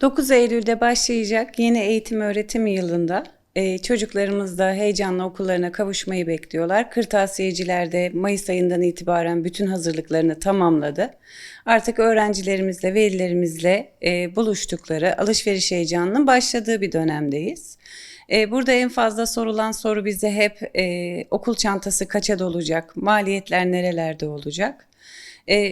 9 Eylül'de başlayacak yeni eğitim öğretim yılında çocuklarımız da heyecanla okullarına kavuşmayı bekliyorlar. Kırtasiyeciler de Mayıs ayından itibaren bütün hazırlıklarını tamamladı. Artık öğrencilerimizle, velilerimizle buluştukları, alışveriş heyecanının başladığı bir dönemdeyiz. Burada en fazla sorulan soru bize hep okul çantası kaça dolacak, maliyetler nerelerde olacak?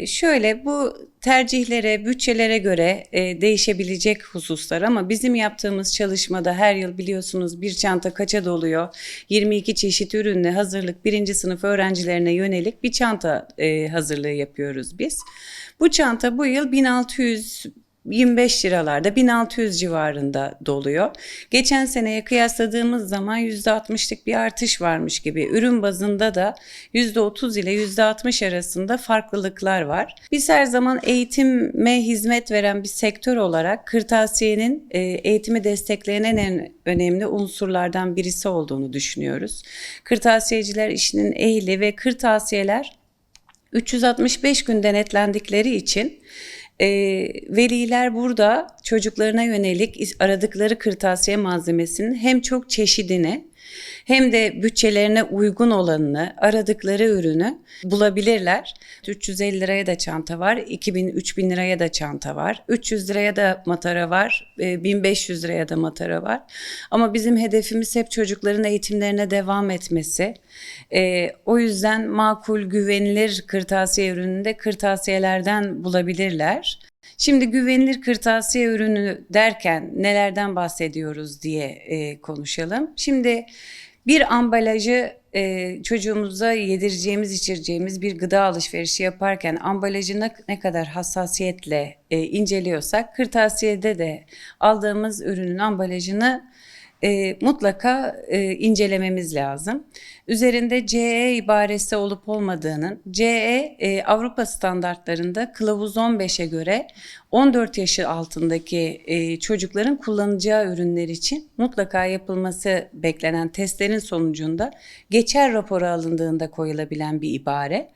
Şöyle bu tercihlere, bütçelere göre değişebilecek hususlar ama bizim yaptığımız çalışmada her yıl biliyorsunuz bir çanta kaça doluyor? 22 çeşit ürünle hazırlık birinci sınıf öğrencilerine yönelik bir çanta hazırlığı yapıyoruz biz. Bu çanta bu yıl 1625 liralarda 1600 civarında doluyor. Geçen seneye kıyasladığımız zaman %60'lık bir artış varmış gibi. Ürün bazında da %30 ile %60 arasında farklılıklar var. Biz her zaman eğitime hizmet veren bir sektör olarak kırtasiyenin eğitimi destekleyen en önemli unsurlardan birisi olduğunu düşünüyoruz. Kırtasiyeciler işinin ehli ve kırtasiyeler 365 gün denetlendikleri için veliler burada çocuklarına yönelik aradıkları kırtasiye malzemesinin hem çok çeşidini hem de bütçelerine uygun olanını, aradıkları ürünü bulabilirler. 350 liraya da çanta var, 2000-3000 liraya da çanta var, 300 liraya da matara var, 1500 liraya da matara var. Ama bizim hedefimiz hep çocukların eğitimlerine devam etmesi. O yüzden makul, güvenilir kırtasiye ürününü de kırtasiyelerden bulabilirler. Şimdi güvenilir kırtasiye ürünü derken nelerden bahsediyoruz diye konuşalım. Şimdi bir ambalajı çocuğumuza yedireceğimiz, içireceğimiz bir gıda alışverişi yaparken ambalajını ne kadar hassasiyetle inceliyorsak kırtasiyede de aldığımız ürünün ambalajını mutlaka incelememiz lazım. Üzerinde CE ibaresi olup olmadığının, CE Avrupa standartlarında kılavuz 15'e göre 14 yaşı altındaki çocukların kullanacağı ürünler için mutlaka yapılması beklenen testlerin sonucunda geçer raporu alındığında koyulabilen bir ibare.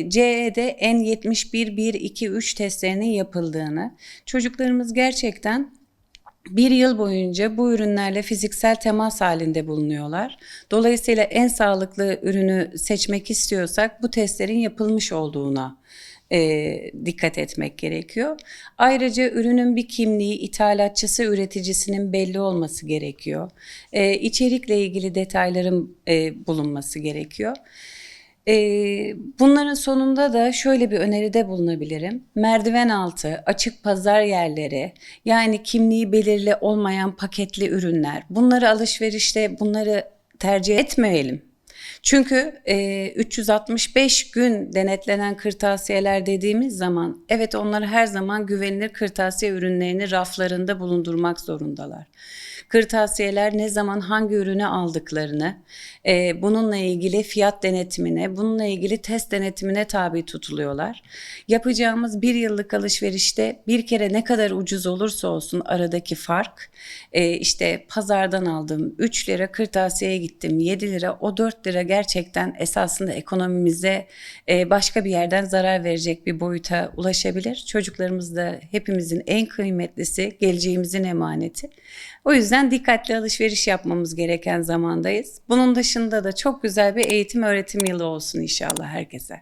CE'de N71-1-2-3 testlerinin yapıldığını, çocuklarımız gerçekten bir yıl boyunca bu ürünlerle fiziksel temas halinde bulunuyorlar. Dolayısıyla en sağlıklı ürünü seçmek istiyorsak bu testlerin yapılmış olduğuna dikkat etmek gerekiyor. Ayrıca ürünün bir kimliği, ithalatçısı, üreticisinin belli olması gerekiyor. İçerikle ilgili detayların bulunması gerekiyor. Bunların sonunda da şöyle bir öneride bulunabilirim. Merdiven altı, açık pazar yerleri, yani kimliği belirli olmayan paketli ürünler. Bunları alışverişte tercih etmeyelim. Çünkü 365 gün denetlenen kırtasiyeler dediğimiz zaman evet onlar her zaman güvenilir kırtasiye ürünlerini raflarında bulundurmak zorundalar. Kırtasiyeler ne zaman hangi ürünü aldıklarını, bununla ilgili fiyat denetimine, bununla ilgili test denetimine tabi tutuluyorlar. Yapacağımız bir yıllık alışverişte bir kere ne kadar ucuz olursa olsun aradaki fark, işte pazardan aldım 3 lira, kırtasiyeye gittim 7 lira, o 4 lira gerçekten esasında ekonomimize başka bir yerden zarar verecek bir boyuta ulaşabilir. Çocuklarımız da hepimizin en kıymetlisi, geleceğimizin emaneti. O yüzden dikkatli alışveriş yapmamız gereken zamandayız. Bunun dışında da çok güzel bir eğitim öğretim yılı olsun inşallah herkese.